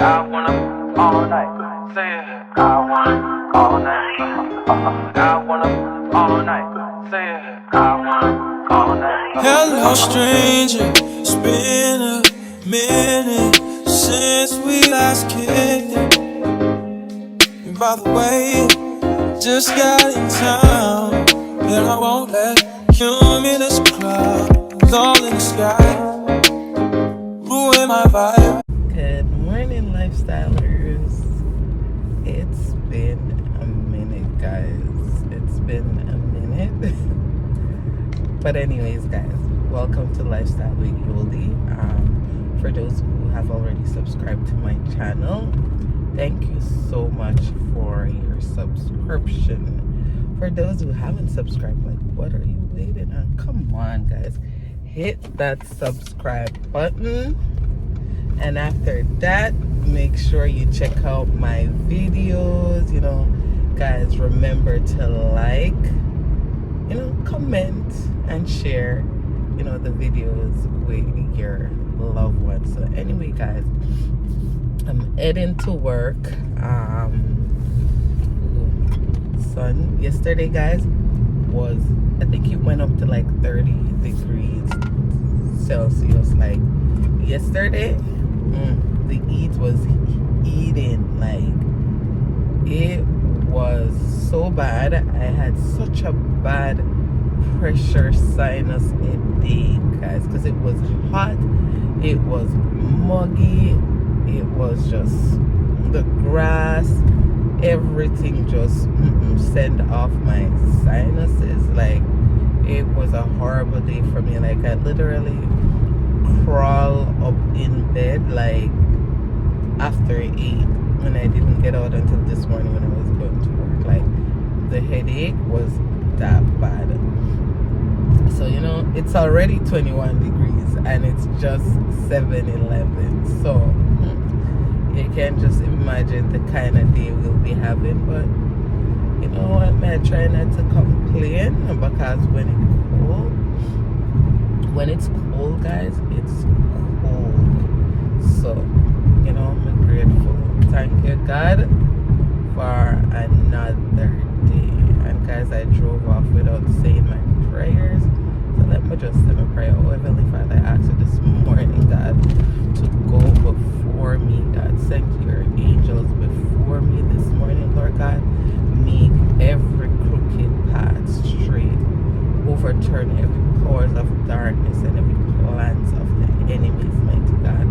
I wanna all night. Say it. I wanna all night. I wanna all night. Say it. I wanna all night. Hello, stranger. It's been a minute since we last kicked it. And by the way, just got in town, and I won't let cumulus clouds all in the sky ruin my vibe. Good morning, lifestylers. It's been a minute, guys. It's been a minute. But anyways, guys, welcome to Lifestyle with Yoli. For those who have already subscribed to my channel, thank you so much for your subscription. For those who haven't subscribed, like, what are you waiting on? Come on, guys. Hit that subscribe button. And after that, make sure you check out my videos. You know, guys, remember to like, you know, comment and share, you know, the videos with your loved ones. So anyway, guys, I'm heading to work. Sun yesterday, guys, was, I think it went up to like 30 degrees Celsius. Like yesterday, the heat was eating. Like, it was so bad. I had such a bad pressure sinus headache, guys, because it was hot, it was muggy, it was just the grass, everything just sent off my sinuses. Like, it was a horrible day for me. Like, I literally crawl up in bed like after 8 when I didn't get out until this morning when I was going to work. Like, the headache was that bad. So, you know, it's already 21 degrees and it's just 7-11. So you can just imagine the kind of day we'll be having. But you know what, I try not to complain, because when it's cold, guys, it's cold. So, you know, I'm grateful. Thank you, God, for another day. And guys, I drove off without saying my prayers. So let me just say my prayer. Oh, Heavenly Father, I ask you this morning, God, to go before me, God. Send your angels before me this morning, Lord God. Make every crooked path straight. Overturn every powers of darkness and every plans of the enemies, mighty God.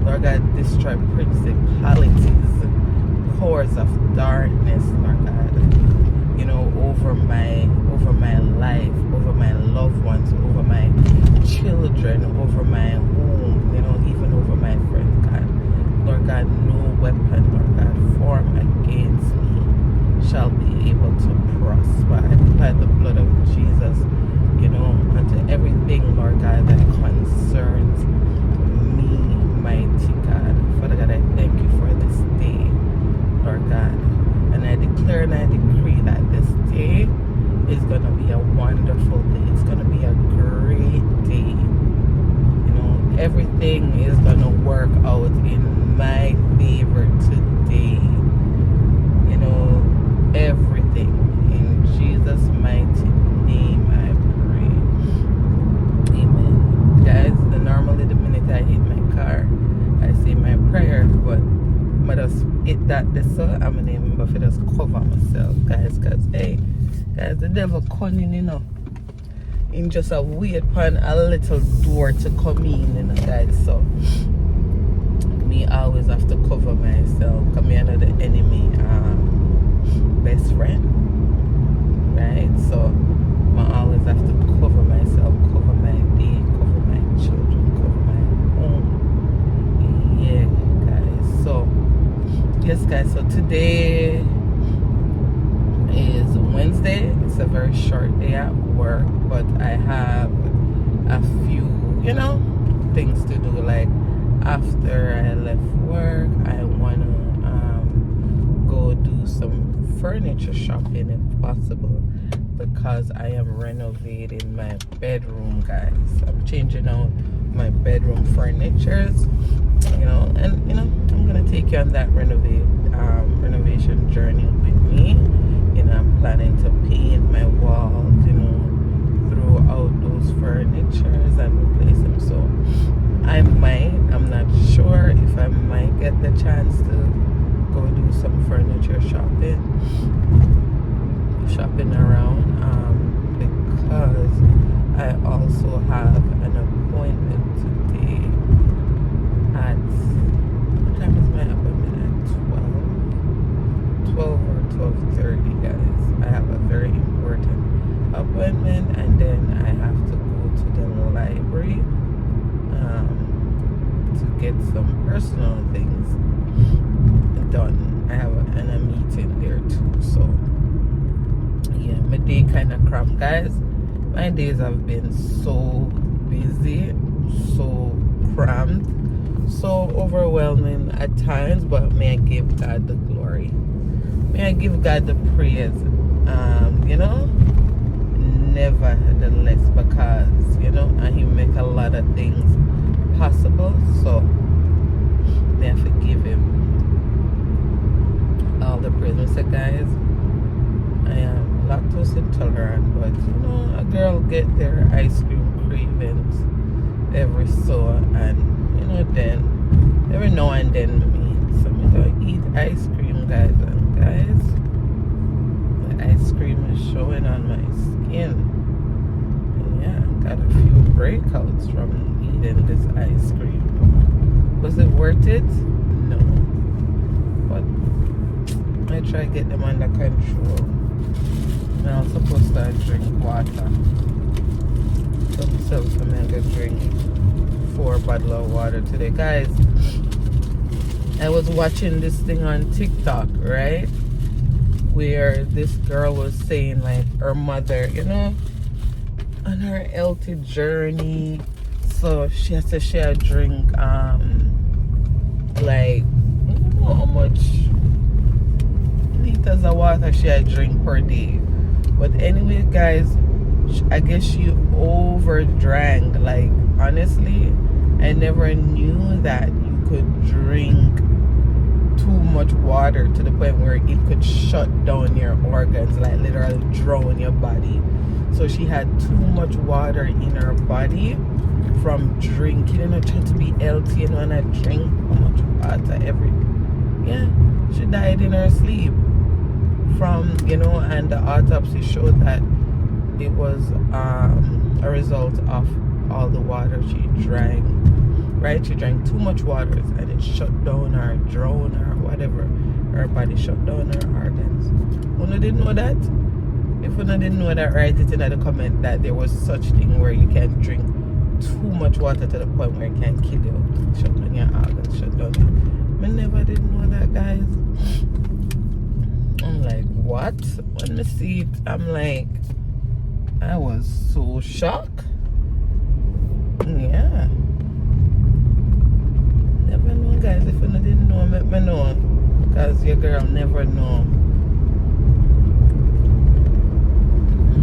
Lord God, destroy principalities, powers of darkness, Lord God. You know, over my life, over my loved ones, over my children, over my home, you know, even over my friends, God. Lord God, no weapon, Lord God, formed against me shall be able to prosper. I apply the blood of Jesus, you know, unto everything, Lord God, that concerns me, mighty God. Father God, I thank you for this day, Lord God. And I declare and I decree that this day is going to be a wonderful day. It's going to be a great day. You know, everything is going to work out in my favor today. You know, everything. In Jesus' mighty name I pray. Amen. Guys, normally the minute I hit my car, I say my prayer, but I just hit that this, so I'm going to remember if I just cover myself, guys, because, hey, guys, the devil cunning, you know. In just a wait upon a little door to come in, you know, guys. So me always have to cover myself, because me and the enemy best friend, right? So I always have to cover myself, cover my day, cover my children, cover my home. Yeah, guys. So yes, guys, so today is Wednesday. It's a very short day at work, but I have a few, you know, things to do. Like, after I left work, I want to go do some furniture shopping if possible, because I am renovating my bedroom, guys. I'm changing out my bedroom furnitures, I'm gonna take you on that renovation journey with me. I'm planning to paint my walls, throw out those furnitures and replace them. So I'm not sure if I might get the chance to go do some furniture shopping around, because I also have an appointment today at, what time is my appointment? At 12 or 12:30, guys. I have a very important appointment, and then I have to go to the library to get some personal things done. I have a meeting there too, so yeah, my day kind of cramped, guys. My days have been so busy, so cramped, so overwhelming at times, but may I give God the glory. May I give God the praise, nevertheless, because, and He make a lot of things possible, so may I forgive Him all the praise. So guys, I am lactose intolerant, but a girl get their ice cream cravings every so, and then every now and then so I don't eat ice cream, guys, and the ice cream is showing on my skin. And yeah, got a few breakouts from eating this ice cream. Was it worth it? No, but I try to get them under control. And I'm supposed to drink water. So I'm going to drink 4 bottles of water today. Guys, I was watching this thing on TikTok, right? Where this girl was saying, like, her mother, on her healthy journey. So she has to share a drink, like, I don't know how much liters of water she had drink per day. But anyway, guys, I guess she overdrank. Like, honestly, I never knew that you could drink too much water to the point where it could shut down your organs, like literally drown your body. So she had too much water in her body from drinking, trying to be healthy, and I drink how much water she died in her sleep from, and the autopsy showed that it was a result of all the water she drank, right? She drank too much water and it shut down her, drowned her, whatever. Her body shut down her organs. Una didn't know that? If una didn't know that, write it in the comment that there was such thing where you can drink too much water to the point where it can kill you, shut down your organs, shut down you. I never did know that, guys. I'm like, what? When I see it, I'm like, I was so shocked. Yeah. Never know, guys. If you didn't know, let me know. Because your girl never know.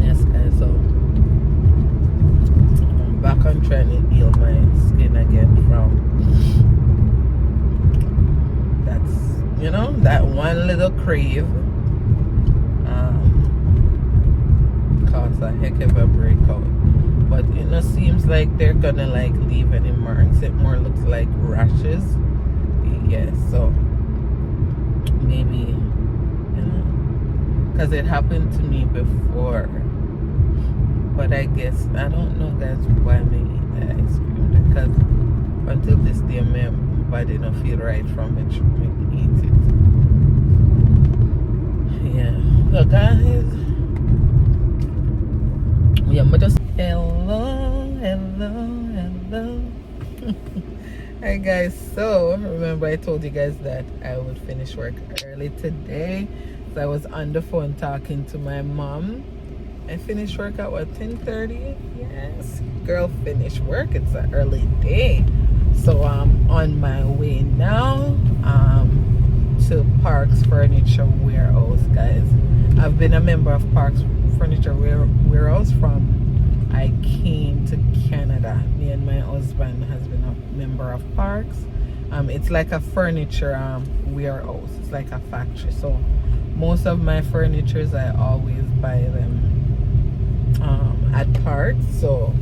Yes, guys. So, I'm back on trying to heal my skin again from that one little crave. Cause a heck of a breakout. But it seems like they're gonna like leave any marks. It more looks like rashes. Yeah, so maybe because it happened to me before. But I guess I don't know, guys, why I eat the ice cream, because until this day my body don't feel right from it. Eat it. Yeah. So guys, yeah, but just hello. Alright guys, so remember I told you guys that I would finish work early today. So I was on the phone talking to my mom. I finished work at 10:30. Yes, girl, finished work. It's an early day. So I'm on my way now to Parks Furniture Warehouse, guys. I've been a member of Parks Furniture Warehouse from I came to Canada. Me and my husband has been a member of Parks, It's like a furniture warehouse. It's like a factory. So most of my furnitures, I always buy them at parts. So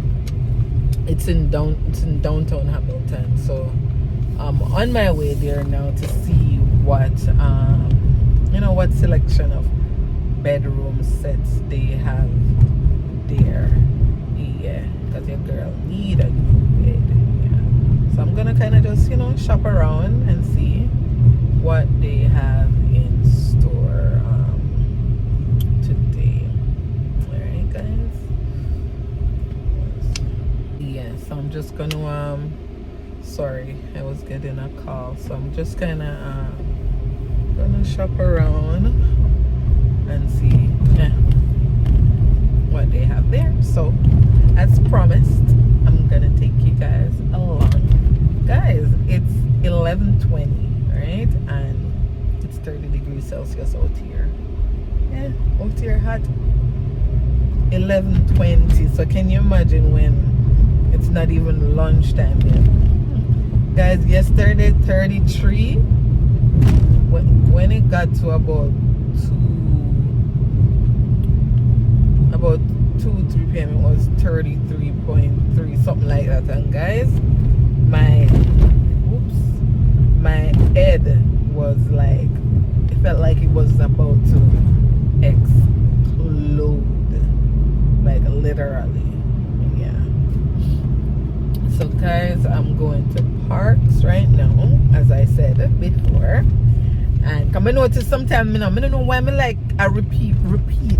it's in downtown Hamilton. So I'm on my way there now to see what what selection of bedroom sets they have there. Yeah, because your girl need a new bed. Yeah. So I'm gonna kind of just shop around and see what they have in store today. Alright guys. Yeah, so I'm just gonna sorry, I was getting a call, so I'm just kinda gonna shop around and see what they have there. So as promised, I'm gonna take you guys along. Guys, it's 11:20, right? And it's 30 degrees Celsius out here. Yeah, out here hot. 11:20. So can you imagine when it's not even lunchtime yet? Guys, yesterday 33. When it got to about 3 p.m. it was 33.3, something like that. And guys, my head was like, it felt like it was about to explode, like literally. Yeah. So guys, I'm going to Parks right now, as I said before. And come and notice sometimes I don't know why I repeat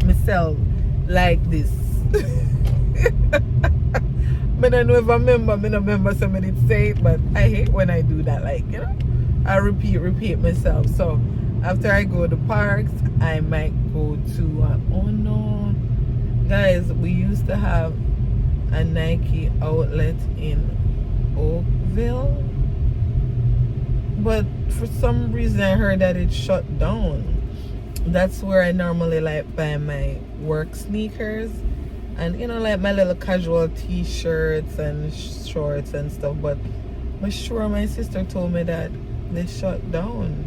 myself like this. I don't know if I remember somebody say it, but I hate when I do that, I repeat myself. So after I go to Parks, I might go to oh no guys, we used to have a Nike outlet in Oakville, but for some reason I heard that it shut down. That's where I normally buy my work sneakers and my little casual t-shirts and shorts and stuff. But I'm sure my sister told me that they shut down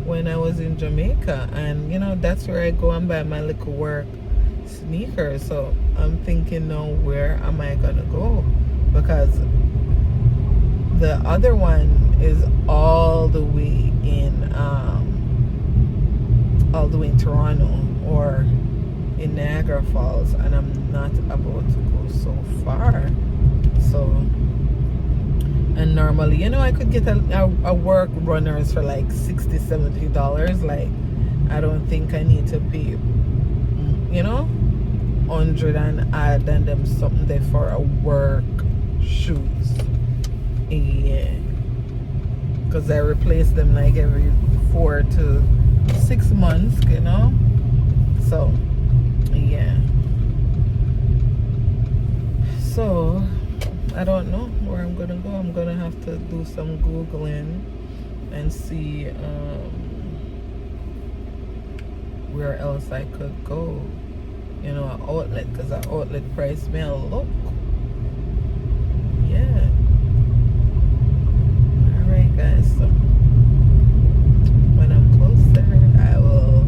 when I was in Jamaica, and that's where I go and buy my little work sneakers. So I'm thinking now, where am I gonna go? Because the other one is all the way in Toronto or in Niagara Falls, and I'm not about to go so far. So, and normally I could get a work runners for like $60-$70. I don't think I need to pay 100 and add and them something there for a work shoes. Yeah, because I replace them like every 4 to 6 months, so yeah. So I don't know where I'm gonna go. I'm gonna have to do some Googling and see where else I could go, an outlet, because an outlet price may look. Yeah. Alright guys, so when I'm closer I will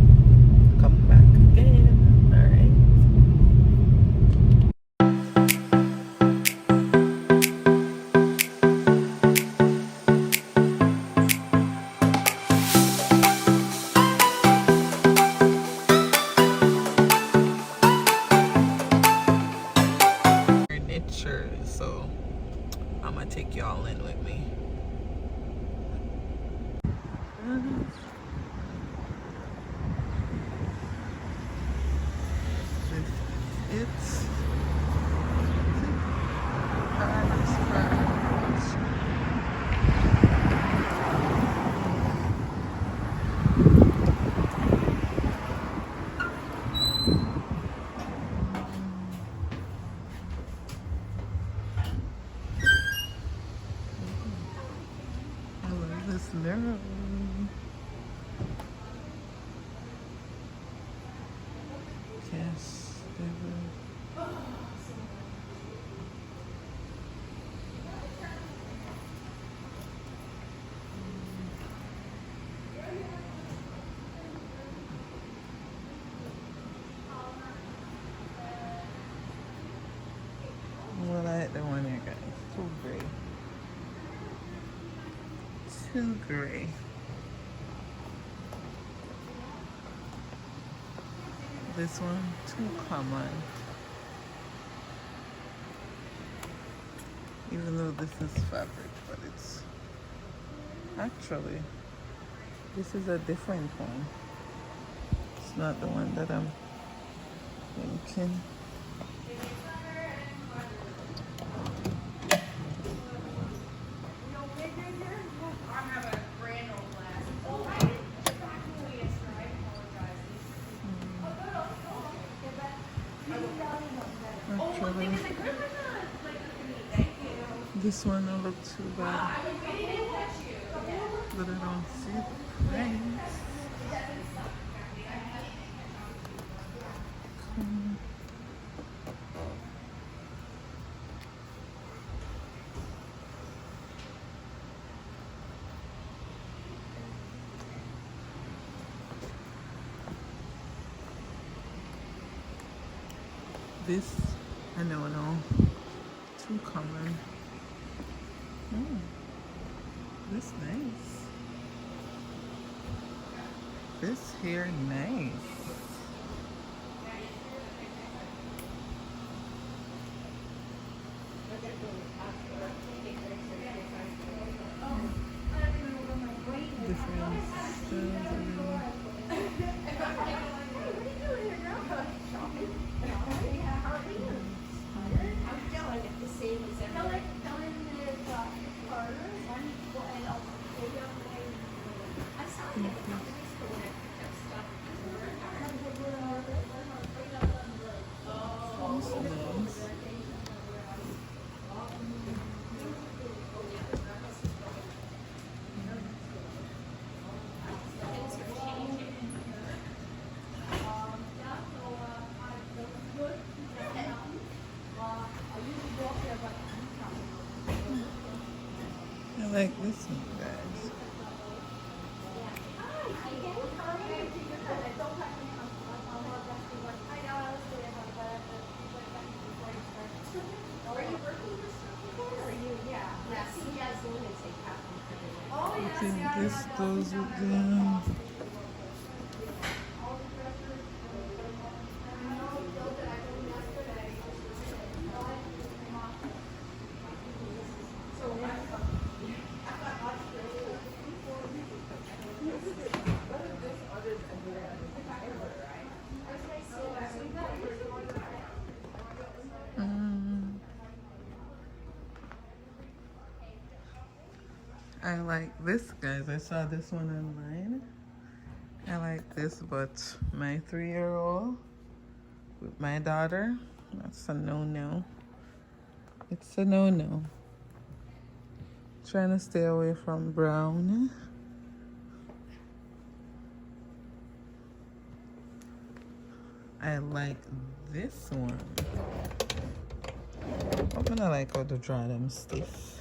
come back again. Alright. too gray. This one too common. Even though this is fabric, but it's actually, this is a different one. It's not the one that I'm thinking. Actually, this one don't look too bad, but I don't see the price. This, I don't know, too common. This nice. This here nice. Different styles. I like this one, guys. I think this goes with them. I like this, guys. I saw this one online. I like this, but my 3-year-old with my daughter, that's a no-no. It's a no-no. Trying to stay away from brown. I like this one. I'm gonna like how to draw them stiff.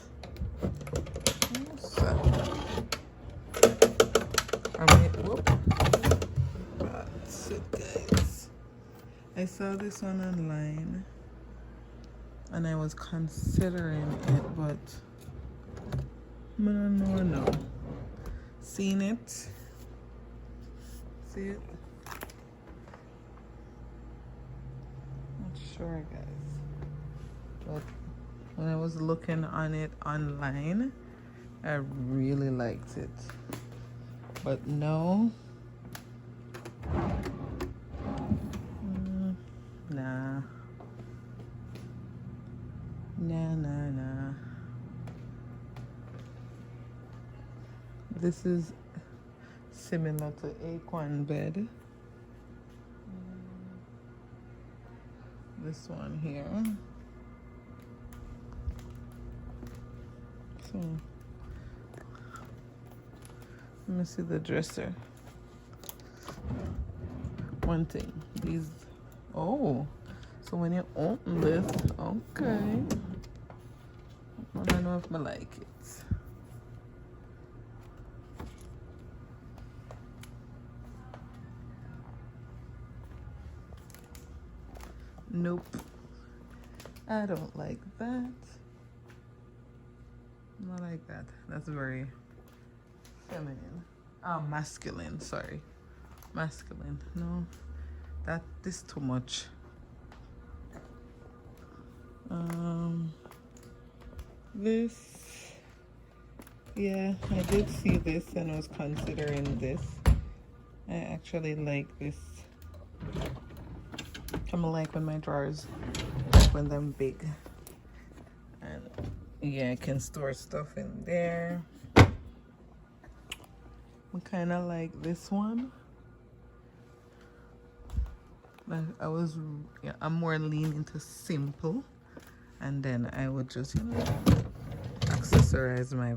Whoop. That's it, guys. I saw this one online and I was considering it, but no. Seen it? See it? Not sure, guys. But when I was looking on it online, I really liked it. But no. Nah. This is similar to acorn bed. This one here. So let me see the dresser. One thing, these, oh, so when you open this, okay. I don't know if I like it. Nope, I don't like that. Not like that. That's very feminine. Masculine, sorry. Masculine. No, this too much. This, yeah, I did see this and was considering this. I actually like this. I like when my drawers, when they're big. And yeah, I can store stuff in there. I kind of like this one. I'm more leaning to simple, and then I would just, you know, accessorize my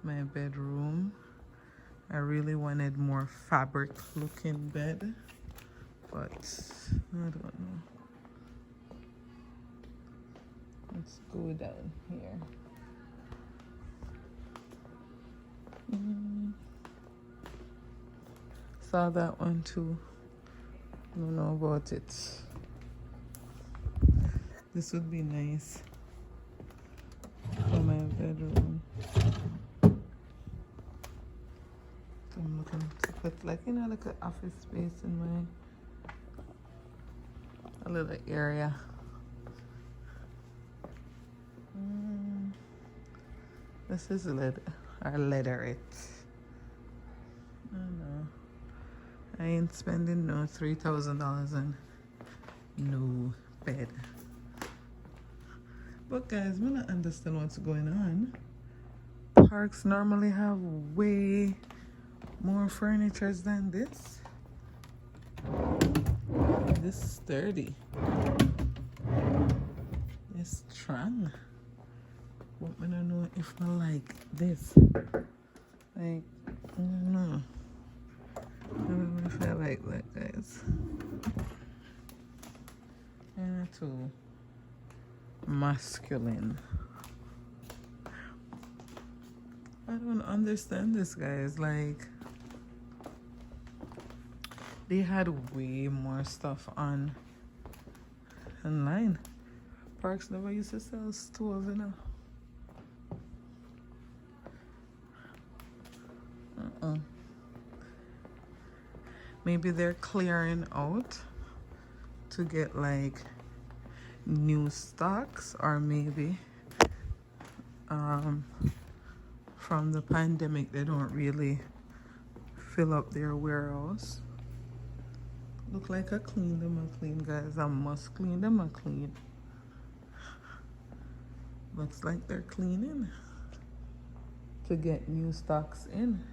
my bedroom. I really wanted more fabric looking bed, but I don't know. Let's go down here. Saw that one too. Don't know about it. This would be nice for my bedroom. I'm looking to put, like, you know, like an office space in my a little area. This is leather or leatherette. I don't know. I ain't spending no $3,000 on no bed. But guys, I don't understand what's going on. Parks normally have way more furniture than this. This is sturdy. It's strong. But I don't know if I like this. Like, I don't know. I don't know if I like that, guys. And too masculine. I don't understand this, guys. Like, they had way more stuff online. Parks never used to sell stools, you know. Maybe they're clearing out to get like new stocks, or maybe from the pandemic they don't really fill up their warehouse. Look like I clean them and clean, guys. I must clean them and clean. Looks like they're cleaning to get new stocks in.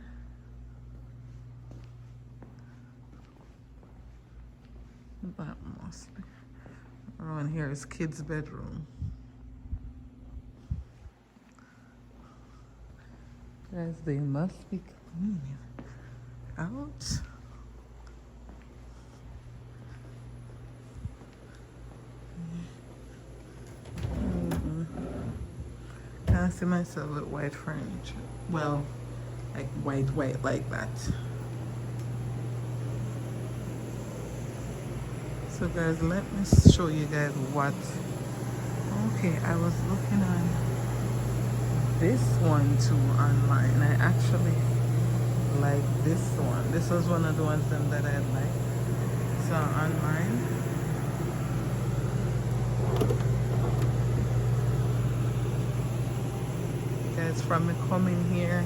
That must be. Around here is kids' bedroom. Guys, they must be cleaning out. Can't see myself with white furniture. Well, like white like that. So guys, let me show you guys what. Okay, I was looking on this one too online. I actually like this one. This was one of the ones that I liked. So online. Guys, from me coming here,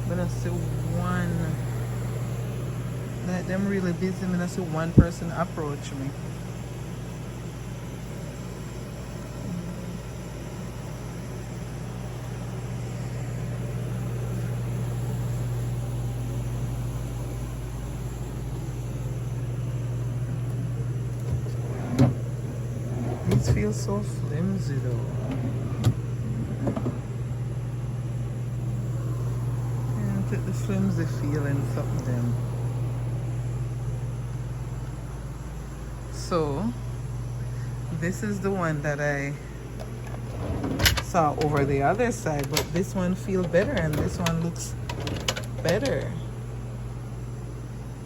I'm gonna see one. Like, them really busy. I'm gonna see one person approach me. These feel so flimsy though. Yeah, get the flimsy feeling something them. So this is the one that I saw over the other side, but this one feels better and this one looks better.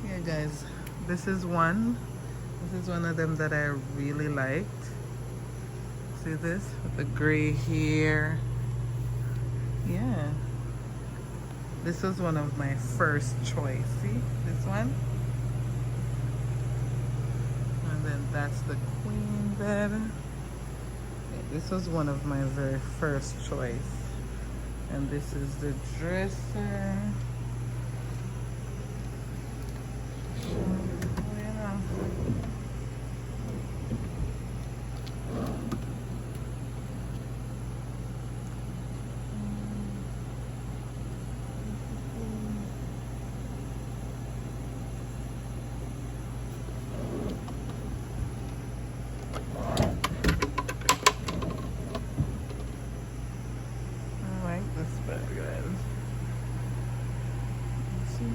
Yeah guys, this is one of them that I really liked. See this with the gray hair Yeah. This was one of my first choice. See this one? And then that's the queen bed. Yeah, this was one of my very first choice. And this is the dresser. Yeah. I like this bed, guys. See?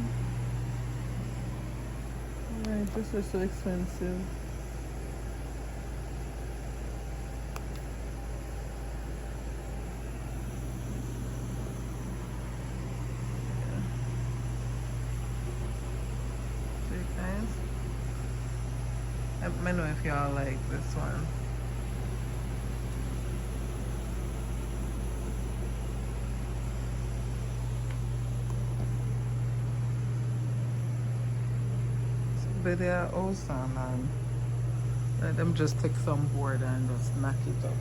Alright, this is so expensive. See, guys? Let me know if y'all like this one. But they are awesome, man. Let them just take some board and just knock it up.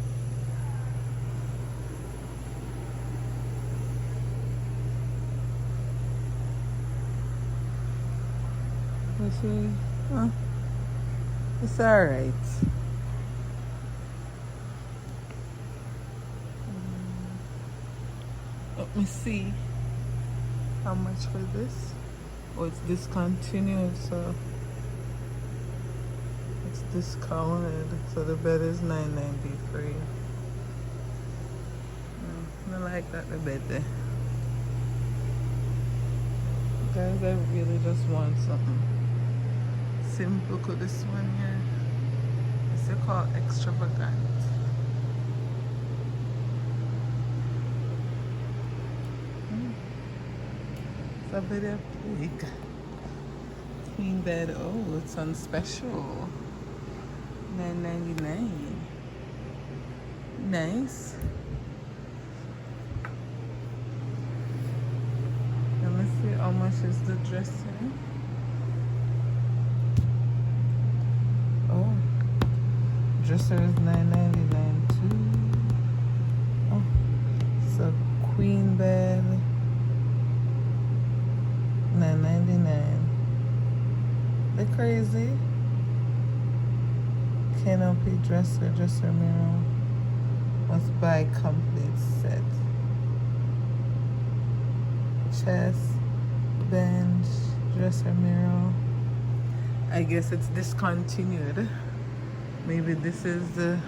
This is, it's alright. Let me see how much for this. Oh, it's discontinued, so it's discounted. So the bed is $9.93. I like that the bed there. Guys, I really just want something simple. Look at this one here. It's called extravagant. It's a very big queen bed. Oh, it's on special. $9.99. Nice. Let me see how much is the dresser. Oh, dresser is $9.99 too. Oh, it's a queen bed. $9.99. They're crazy. Canopy dresser, dresser mirror. Must buy complete set. Chest, bench, dresser mirror. I guess it's discontinued. Maybe this is the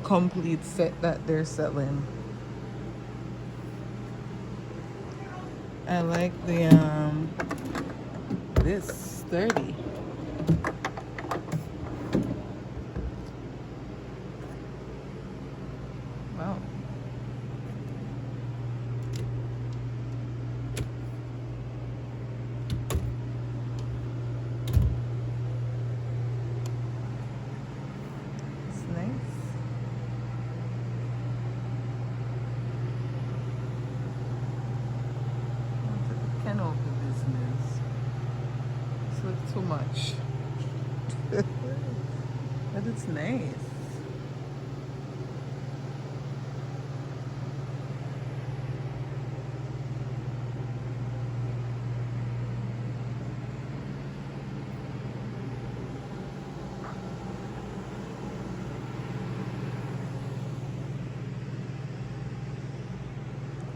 complete set that they're selling. I like the this 30. Wow. It's nice. Canopy business. It's like too much. But it's nice.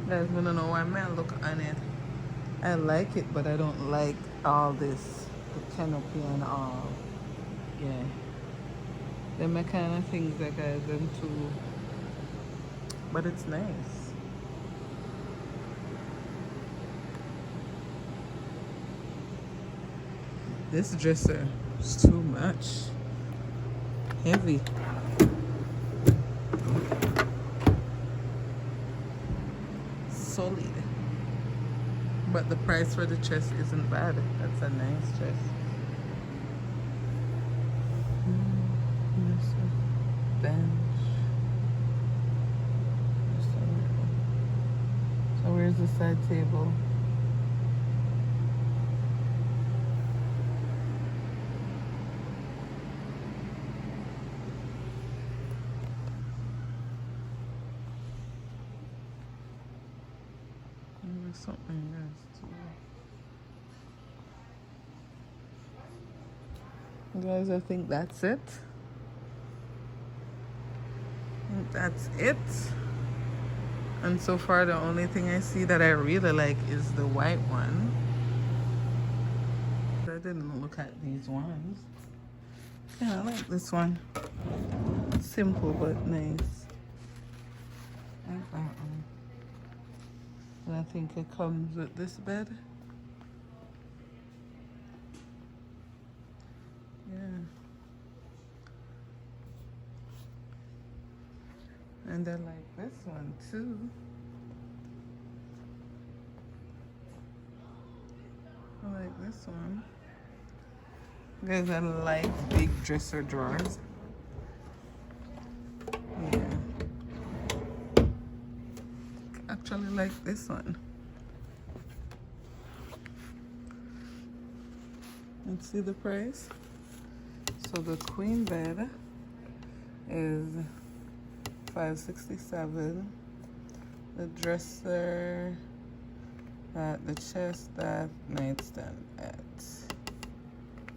Guys, I don't know why I look on it. I like it, but I don't like all this, the canopy and all. Yeah. They're my kind of things that guys into. But it's nice. This dresser is too much. Heavy. Solid. But the price for the chest isn't bad. That's a nice chest. Bench. Where's the side table? There's something else too. Guys, I think that's it. That's it. And so far, the only thing I see that I really like is the white one. I didn't look at these ones. Yeah, I like this one. Simple but nice. I like that one. And I think it comes with this bed. Yeah. And I like this one too. I like this one. Guys, I like big dresser drawers. Yeah. Actually like this one. Let's see the price. So the queen bed is $567. The dresser at the chest that nightstand at.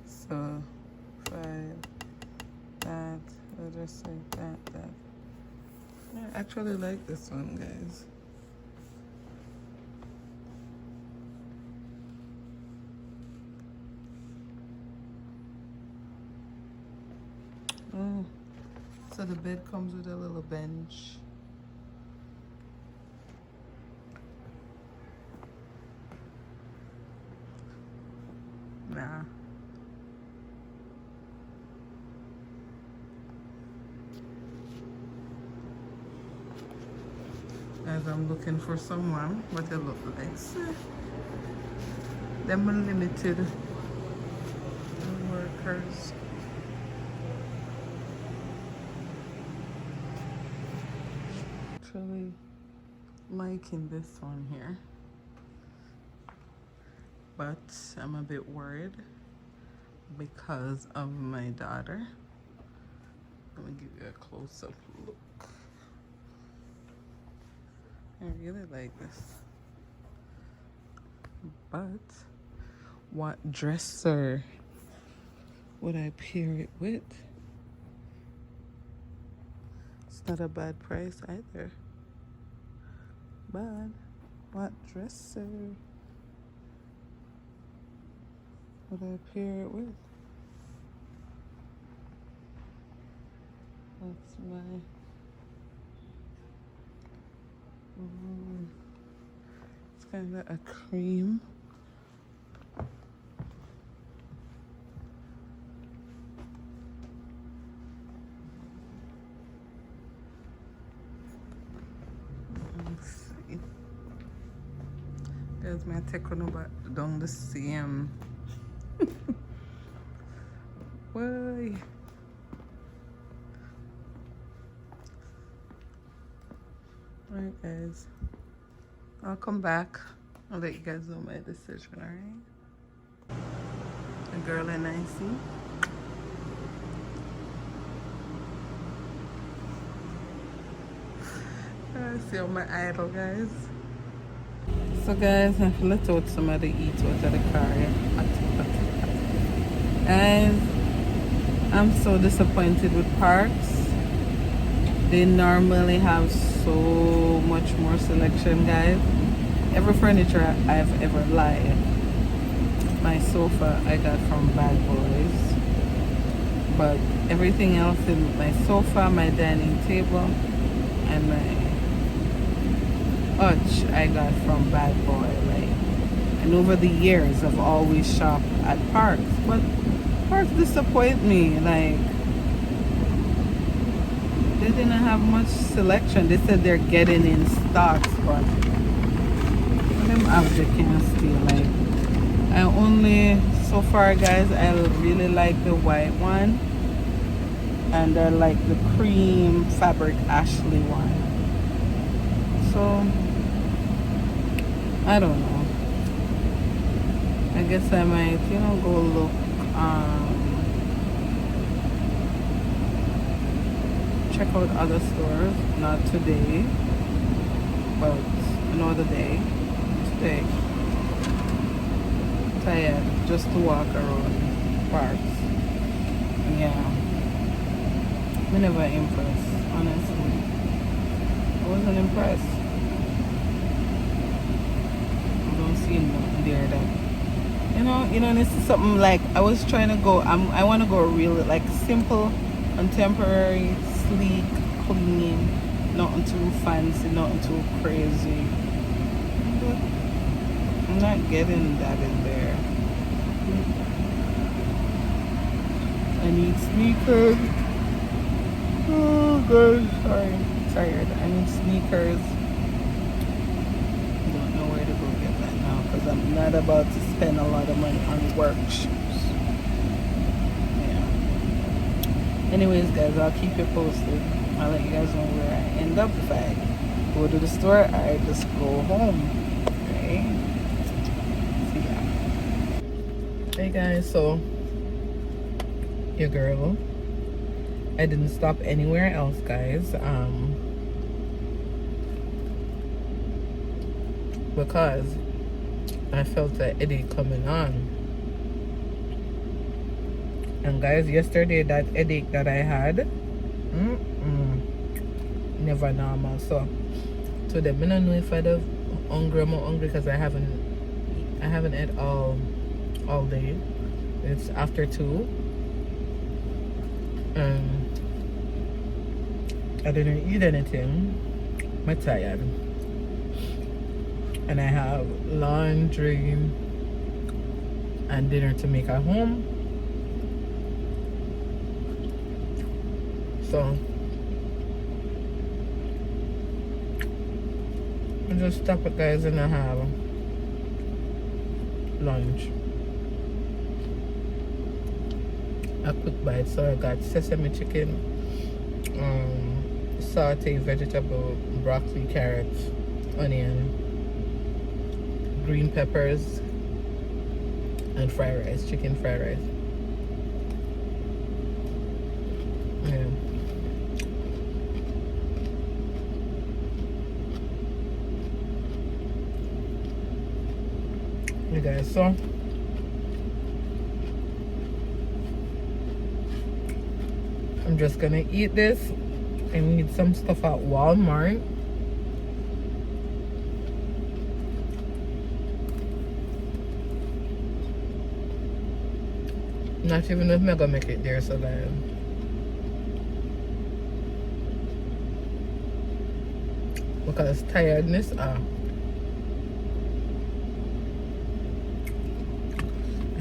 So 5 that the dresser that. I actually like this one, guys. Oh, so the bed comes with a little bench. Nah. As I'm looking for someone, what they look like. Them unlimited workers. Actually liking this one here, but I'm a bit worried because of my daughter. Let me give you a close-up look. I really like this, but what dresser would I pair it with? It's not a bad price either. But what dresser would I pair it with? That's my it's kind of a cream. Guys, my take on about down the same. Why? Alright, guys. I'll come back. I'll let you guys know my decision, alright? A girl and I see. I see all my idol, guys. So guys, I've let out somebody eat out of the car. And I'm so disappointed with Parks. They normally have so much more selection, guys. Every furniture I've ever liked. My sofa I got from Bad Boys. But everything else in my sofa, my dining table, and my hutch I got from Bad Boy, like. And over the years I've always shopped at Parks, but Parks disappoint me. Like, they didn't have much selection. They said they're getting in stocks, but them object can steal. Like, I only so far, guys, I really like the white one, and I like the cream fabric Ashley one. So I don't know. I guess I might, go look, check out other stores. Not today, but another day. Today, tired just to walk around parks. Yeah, me never impressed, honestly. I wasn't impressed. I don't see nothing there that this is something like I was trying to go. I want to go really like simple, contemporary, sleek, clean, nothing too fancy, nothing too crazy. But I'm not getting that in there. I need sneakers. Oh gosh, sorry, tired. I need sneakers. Don't know where to go get that now because I'm not about to spend a lot of money on work shoes. Yeah. Anyways, guys, I'll keep you posted. I'll let you guys know where I end up. If I go to the store, I just go home. Okay. See ya. Hey guys, so your girl, I didn't stop anywhere else, guys, because I felt the headache coming on. And guys, yesterday that headache that I had, never normal. So today I don't know if I'd have hungry or more hungry because I haven't ate all day. It's after 2. I didn't eat anything. I'm tired. And I have laundry and dinner to make at home. So I just stop it, guys, and I have lunch. A quick bite. So I got sesame chicken, sauteed vegetable, broccoli, carrots, onion, green peppers, and fried rice, chicken fried rice. Yeah. You guys, so I'm just gonna eat this. I need some stuff at Walmart. Not even if I'm gonna make it there, so that because tiredness.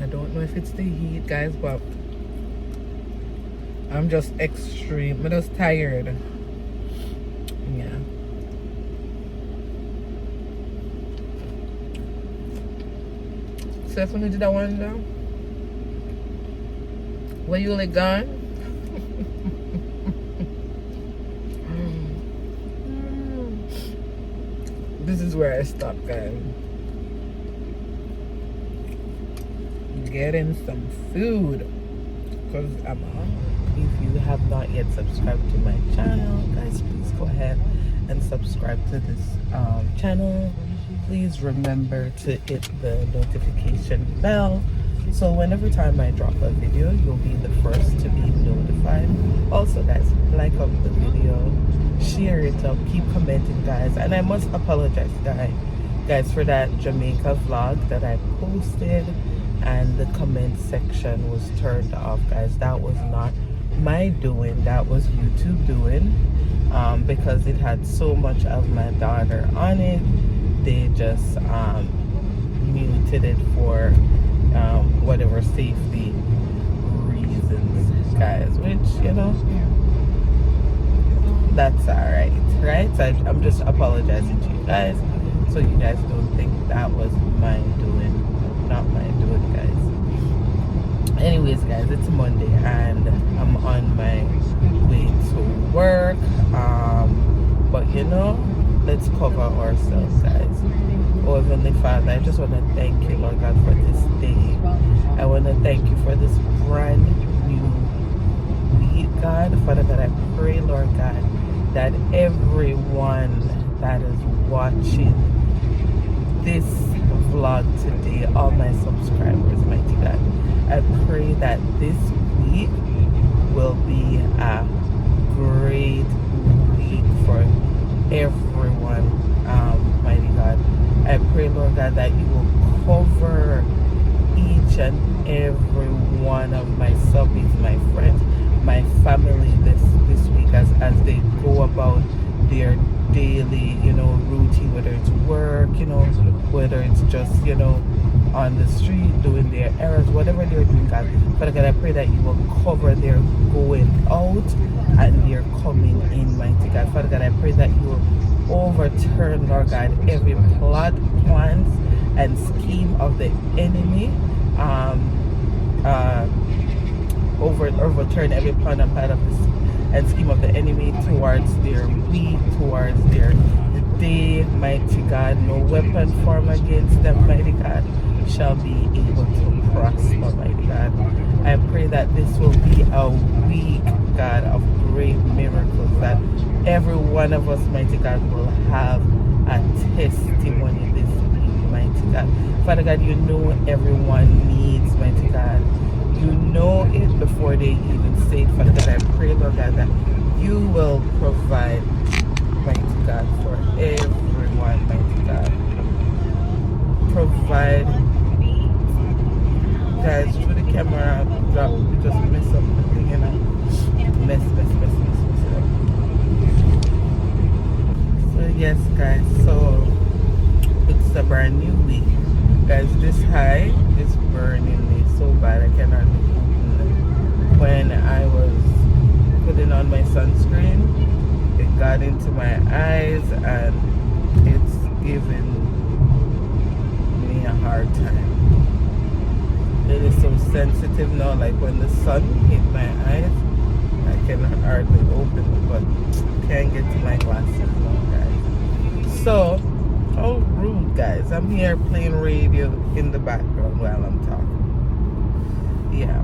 I don't know if it's the heat, guys, but I'm just extreme. I'm just tired. Yeah. So if we did that one now, where you like gone? This is where I stop, guys. Getting some food because I'm hungry. If you have not yet subscribed to my channel, guys, please go ahead and subscribe to this channel. Please remember to hit the notification bell so whenever time I drop a video, you'll be the first to be notified. Also, guys, like up the video, share it up, keep commenting, guys. And I must apologize, guys, for that Jamaica vlog that I posted and the comment section was turned off, guys. That was not my doing, that was YouTube doing, because it had so much of my daughter on it. They just muted it for whatever safety reasons, guys, which, you know, that's alright, right? So I'm just apologizing to you guys so you guys don't think that was my doing, not my doing, guys. Anyways, guys, it's Monday and I'm on my way to work, but you know, let's cover ourselves, guys. Our Heavenly Father, I just want to thank you, Lord God, for this day. I want to thank you for this brand new week, God. Father God, I pray, Lord God, that everyone that is watching this vlog today, all my subscribers, mighty God, I pray that this week will be a great week for everyone, mighty God. I pray, Lord God, that you will cover each and every one of my subbies, my friends, my family this week as they go about their daily, routine, whether it's work, whether it's just, on the street doing their errands, whatever they're doing, God. Father God, I pray that you will cover their going out and their coming in, mighty God. Father God, I pray that you will overturn, Lord God, every plot, plans, and scheme of the enemy. Overturn every plan and plan of this and scheme of the enemy towards their week, towards their day, mighty God. No weapon formed against them, mighty God, shall be able to prosper, mighty God. I pray that this will be a week, God, of great miracles, that every one of us, mighty God, will have a testimony this week, mighty God. Father God, you know everyone needs, mighty God. You know it before they even say it, Father God. I pray, Lord God, that you will provide, mighty God, for everyone, mighty God. Provide, guys, through the camera, drop, just mess up the thing, mess it up. So yes, guys, so it's a brand new week. Guys, this high is burning me so bad I cannot open it. When I was putting on my sunscreen, it got into my eyes and it's giving me a hard time. It is so sensitive now, like when the sun hit my eyes, I can hardly open it, but can't get to my glasses now, guys. So, how rude, guys. I'm here playing radio in the background while I'm talking. Yeah.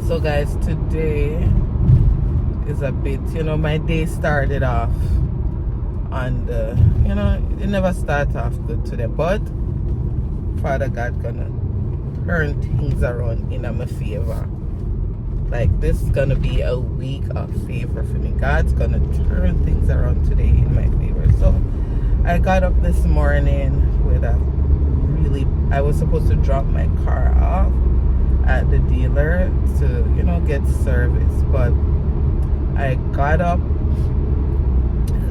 So, guys, today is a bit, my day started off on the, it never starts off good today, but Father God gonna turn things around in my favor. Like, this is gonna be a week of favor for me. God's gonna turn things around today in my favor. So, I got up this morning with I was supposed to drop my car off at the dealer to, get service, but I got up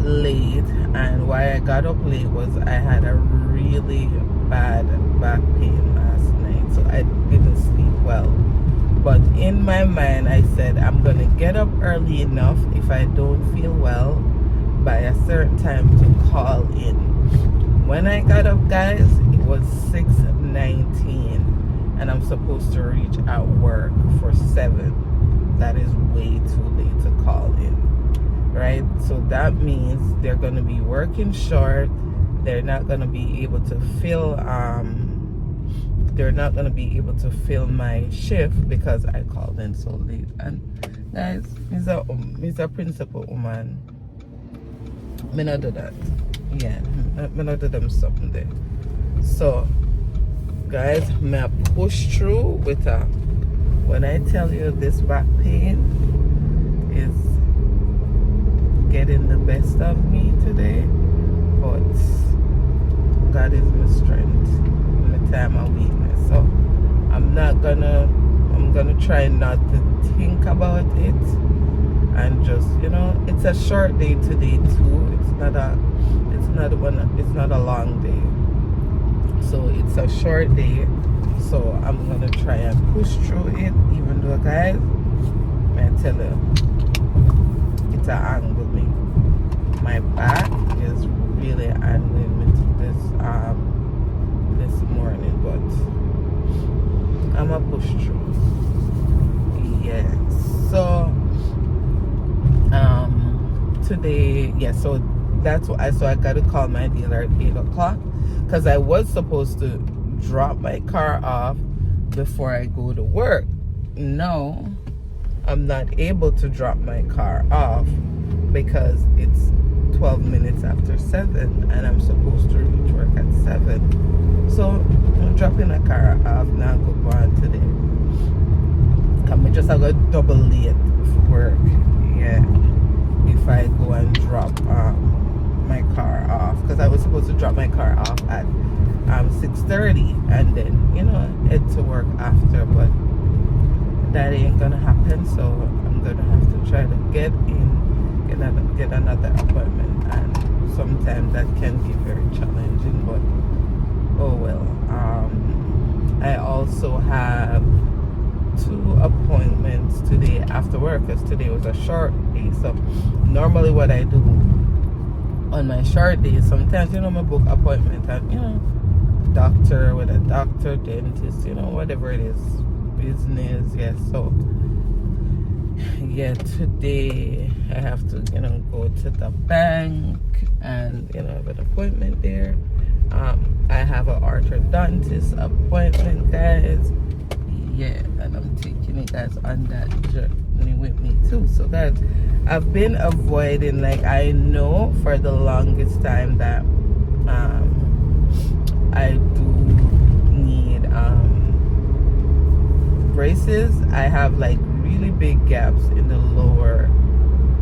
late, and why I got up late was I had a really bad back pain last night, so I didn't sleep well. But in my mind, I said I'm gonna get up early enough if I don't feel well by a certain time to call in. When I got up, guys, it was 6:19 and I'm supposed to reach at work for 7. That is way too late to call in, right? So that means they're going to be working short. They're not going to be able to fill my shift because I called in so late. And guys, Mr. Principal woman, me not do that. Yeah, me not do them something there. So guys, me push through with a, when I tell you this back pain is getting the best of me today, but God is my strength in the time of weakness. So I'm gonna try not to think about it and just, it's a short day today too. It's not a long day. So it's a short day. So I'm gonna try and push through it, even though, guys, I tell you, it's an angle me. My back is really angling me this morning, but I'm a push through. Yeah. So today, yeah. So that's why. So I got to call my dealer at 8 o'clock because I was supposed to drop my car off before I go to work. No, I'm not able to drop my car off because it's 12 minutes after 7 and I'm supposed to reach work at 7. So I'm dropping a car off now. Go on today. I just have a double late for work. Yeah, if I go and drop my car off, because I was supposed to drop my car off at 6:30 and then head to work after, but that ain't gonna happen. So I'm gonna have to try to get another appointment, and sometimes that can be very challenging, but oh well. I also have 2 appointments today after work because today was a short day. So normally what I do on my short days, sometimes I book appointment at doctor with a doctor, dentist, whatever it is, business. Yes. So yeah, today I have to go to the bank and have an appointment there. I have an orthodontist appointment, guys. Yeah, and I'm taking you guys on that journey with me too. So guys, I've been avoiding, like, I know for the longest time that I do need braces. I have like really big gaps in the lower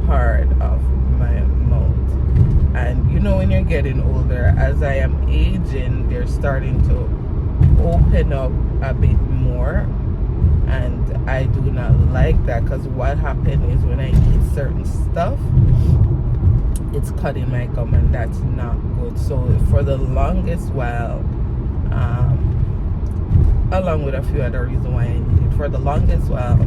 part of my mouth, and when you're getting older, as I am aging, they're starting to open up a bit more, and I do not like that, because what happened is when I eat certain stuff, it's cutting my gum, and that's not good. So for the longest while, along with a few other reasons why I need it, for the longest while,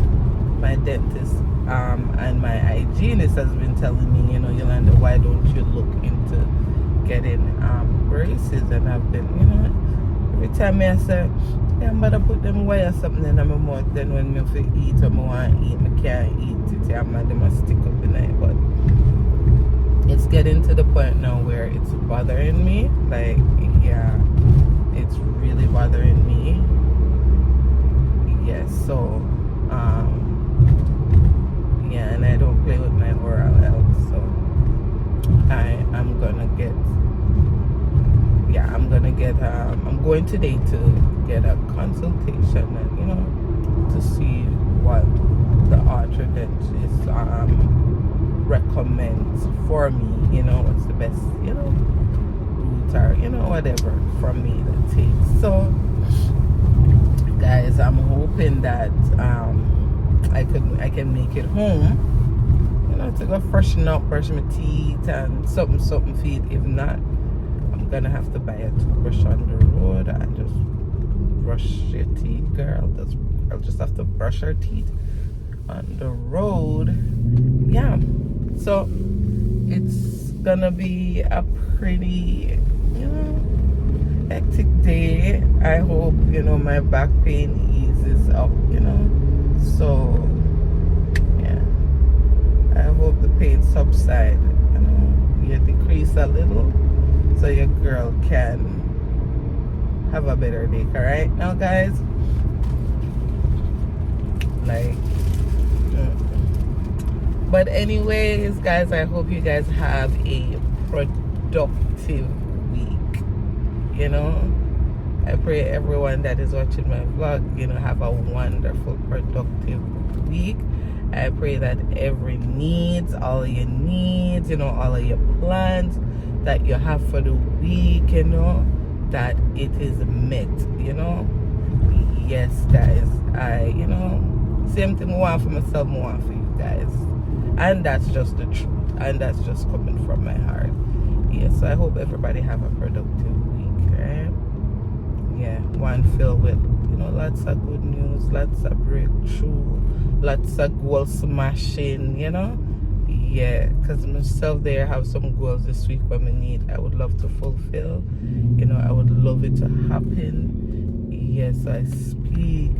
my dentist and my hygienist has been telling me, Yolanda, why don't you look into getting braces? And I've been, every time I say, yeah, I'm about to put them wire something in my mouth, then when me feel eat or I want to eat, I can't eat it. Yeah, they must stick up in it. But it's getting to the point now where it's bothering me. Like, yeah, it's really bothering me. Yes, so yeah, and I don't play with my oral health, so I'm I'm going today to get a consultation and to see what the orthodontist recommends for me, what's the best route or whatever for me to take. So guys, I'm hoping that I can make it home, to go freshen up, brush my teeth and something feed. If not, I'm gonna have to buy a toothbrush on the road and just brush your teeth, girl. I'll just have to brush her teeth on the road. Yeah, so it's gonna be a pretty hectic day. I hope my back pain eases up, so yeah, I hope the pain subsides, you decrease a little, so your girl can have a better day. All right now, guys, like but anyways, guys, I hope you guys have a productive week. I pray everyone that is watching my vlog, have a wonderful, productive week. I pray that every needs, all your needs, all of your plans that you have for the week, that it is met, Yes, guys, I, same thing I want for myself, I want for you guys. And that's just the truth. And that's just coming from my heart. Yes, so I hope everybody have a productive week, right? Yeah, one filled with, lots of good news, lots of breakthrough, lots of goal smashing, Yeah, because myself there have some goals this week I would love to fulfill. I would love it to happen. Yes, I speak,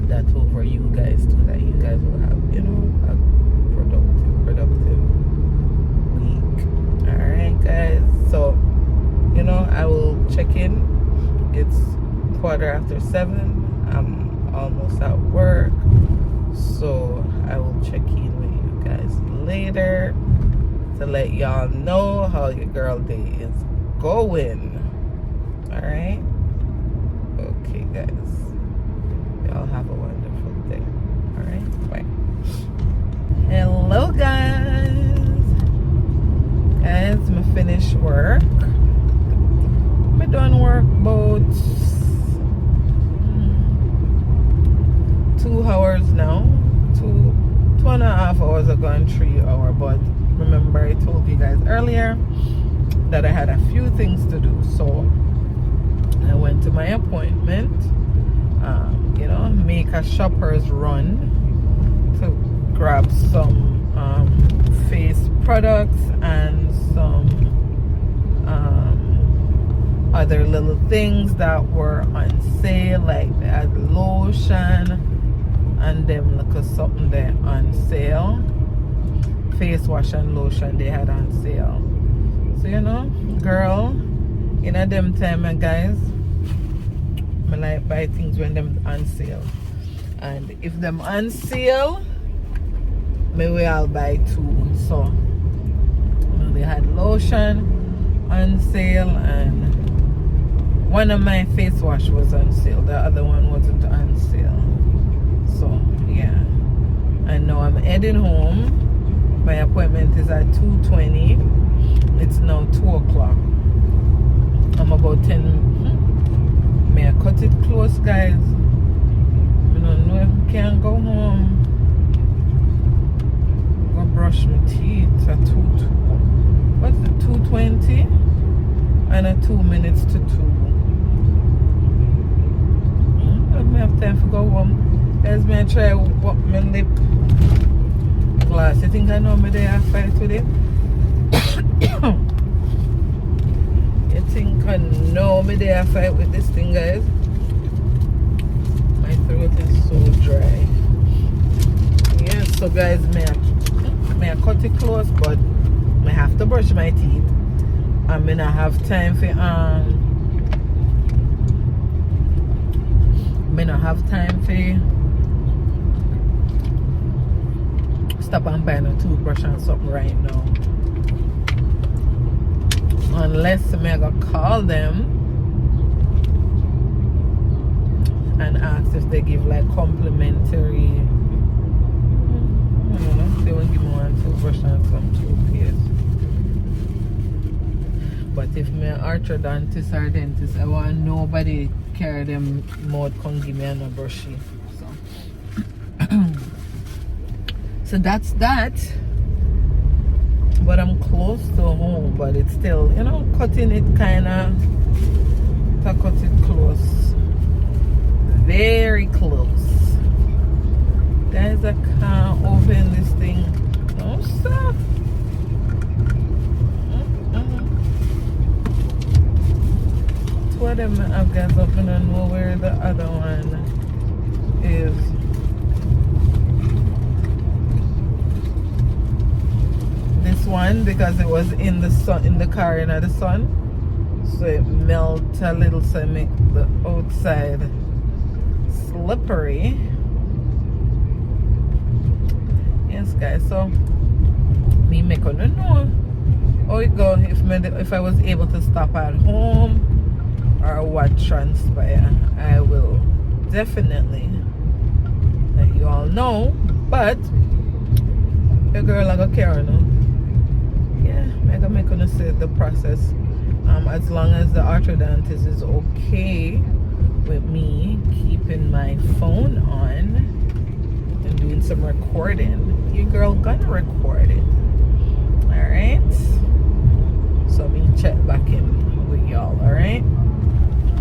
that over you guys too, that you guys will have, a productive guys. So, you know, I will check in. It's 7:15. I'm almost at work. So I will check in with you guys later to let y'all know how your girl day is going. Alright? Okay, guys. Y'all have a wonderful day. Alright? Bye. Hello, guys. Guys, I'm finished work. I done work about 2 hours now. 2.5 hours ago and 3 hours. But remember, I told you guys earlier that I had a few things to do. So I went to my appointment. You know, make a shopper's run to grab some face products and some other little things that were on sale, like they had lotion and them look of something there on sale. Face wash and lotion they had on sale. So you know, girl, in a them time, guys, I like buy things when them on sale. And if them on sale, maybe I'll buy 2. So you know, they had lotion on sale, and one of my face wash was on sale. The other one wasn't on sale. So yeah. And now I'm heading home. My appointment is at 2:20. It's now 2 o'clock. I'm about 10. May I cut it close, guys? I don't know if I can go home. Go brush my teeth at 2. What's it? 2:20 and at 2 minutes to 2. I don't have time to go home. Guys, may I try walk my lip glass. You think I know me there at 5 today? You think I know me there at 5 with this thing, guys? My throat is so dry. Yeah, so guys, may I cut it close, but I have to brush my teeth. I may not have time for may not have time for stop and buy a toothbrush and something right now. Unless I go call them and ask if they give like complimentary. I don't know, they won't give me one toothbrush and some toothpaste. But if my orthodontist or dentist, I want nobody carry them mouth come give me a brushy. So that's that. But I'm close to home, but it's still, you know, cutting it kinda to cut it close. Very close. Guys, I can't open this thing. No stop. Two of them I've got open and know where the other one is. This one, because it was in the sun, in the car in the sun, so it melted a little, so it make the outside slippery. Yes, guys, so me make on know how it go if I was able to stop at home or what transpire. I will definitely let you all know, but the girl I got care now. Yeah, I can make on say the process. As long as the orthodontist is okay with me keeping my phone on and doing some recording, your girl gonna record it. Alright? So me check back in with y'all, alright?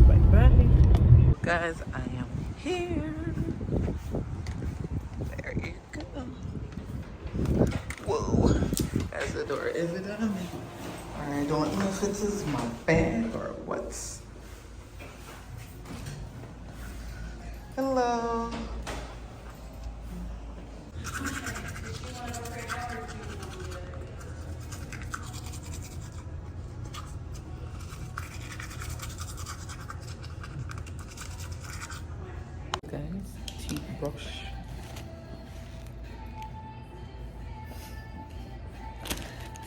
Bye bye. Guys, I am here. There you go. Whoa. As the door is it on me? I don't know if it is my bag or what. Hello. brush.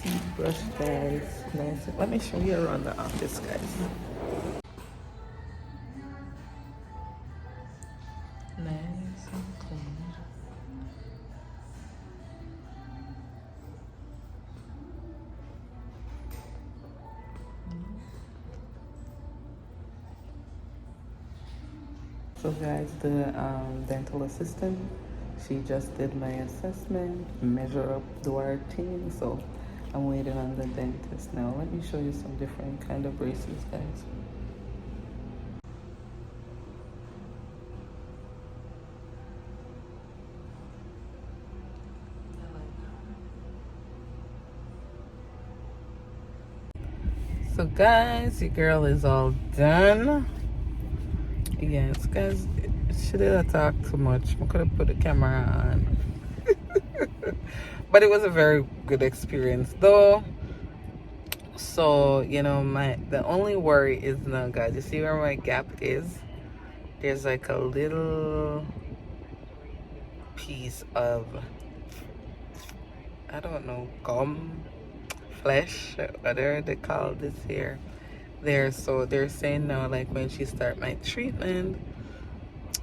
Teeth brush, guys. Nice. Let me show you around the office, guys. Nice and clean. So guys, the dental assistant, she just did my assessment, measure up, do our thing. So I'm waiting on the dentist now. Let me show you some different kind of braces, guys. So guys, your girl is all done. Yes, guys, she didn't talk too much. I could have put the camera on. But it was a very good experience though. So, you know, the only worry is now, guys, you see where my gap is? There's like a little piece of, I don't know, gum, flesh, whatever they call this here. There, so they're saying now, like when she start my treatment,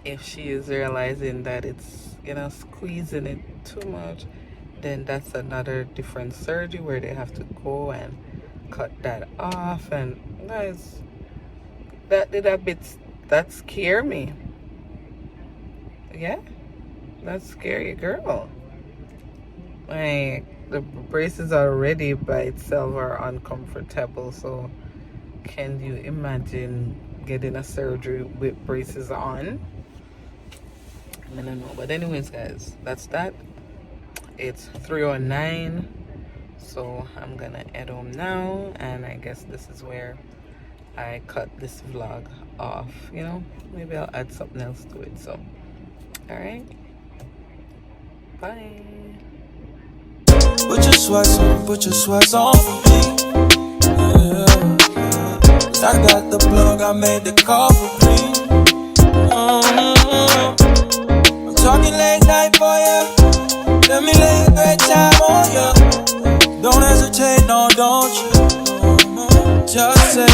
if she is realizing that it's, you know, squeezing it too much, then that's another different surgery where they have to go and cut that off. And guys, that scare me. Yeah, that scare you, girl. Like the braces already by itself are uncomfortable, so can you imagine getting a surgery with braces on? I don't know. But anyways, guys, that's that. It's 3:09, so I'm gonna head home now, and I guess this is where I cut this vlog off. You know, maybe I'll add something else to it. So, all right, bye. Put your sweats on, put your sweats on for me. Yeah. I got the plug, I made the call for me. I'm talking late night for ya. Let me lay a great time on ya. Don't hesitate, no, don't you? Just say